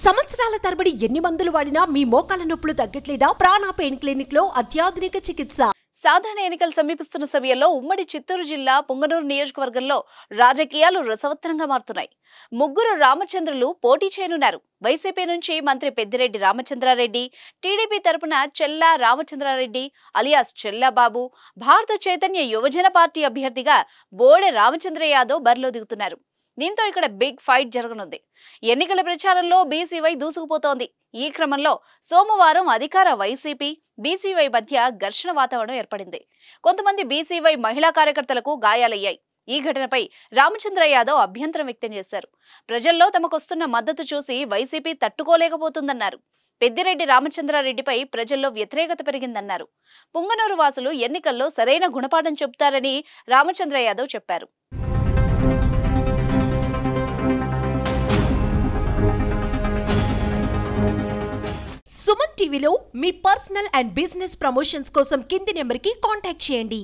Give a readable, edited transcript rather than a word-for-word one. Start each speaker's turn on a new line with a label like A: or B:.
A: సంవత్సరాల తరబడి ఎన్ని మందులు వాడినా మీ మోకాల నొప్పులు తగ్గట్లేదా? ప్రాణ పెయిన్ క్లినిక్ లో అత్యాధునిక చికిత్స.
B: సాధారణ ఎన్నికలు సమీపిస్తున్న సమయంలో ఉమ్మడి చిత్తూరు జిల్లా పుంగనూరు నియోజకవర్గంలో రాజకీయాలు రసవత్తరంగా మారుతున్నాయి. ముగ్గురు రామచంద్రులు పోటీ చేయనున్నారు. వైసీపీ నుంచి మంత్రి పెద్దిరెడ్డి రామచంద్రారెడ్డి, టీడీపీ తరపున చెల్లా రామచంద్రారెడ్డి అలియాస్ చెల్లాబాబు, భారత చైతన్య యువజన పార్టీ అభ్యర్థిగా బోడె రామచంద్ర యాదవ్ బరిలో దిగుతున్నారు. దీంతో ఇక్కడ బిగ్ ఫైట్ జరగనుంది. ఎన్నికల ప్రచారంలో బీసీవై దూసుకుపోతోంది. ఈ క్రమంలో సోమవారం అధికార వైసీపీ బీసీవై మధ్య ఘర్షణ వాతావరణం ఏర్పడింది. కొంతమంది బీసీవై మహిళా కార్యకర్తలకు గాయాలయ్యాయి. ఈ ఘటనపై రామచంద్ర యాదవ్ అభ్యంతరం వ్యక్తం చేశారు. ప్రజల్లో తమకొస్తున్న మద్దతు చూసి వైసీపీ తట్టుకోలేకపోతుందన్నారు. పెద్దిరెడ్డి రామచంద్రారెడ్డిపై ప్రజల్లో వ్యతిరేకత పెరిగిందన్నారు. పుంగనూరు వాసులు ఎన్నికల్లో సరైన గుణపాఠం చెబుతారని రామచంద్ర యాదవ్ చెప్పారు.
A: సుమన్ టీవీలో మీ పర్సనల్ అండ్ బిజినెస్ ప్రమోషన్స్ కోసం కింది నెంబర్కి కాంటాక్ట్ చేయండి.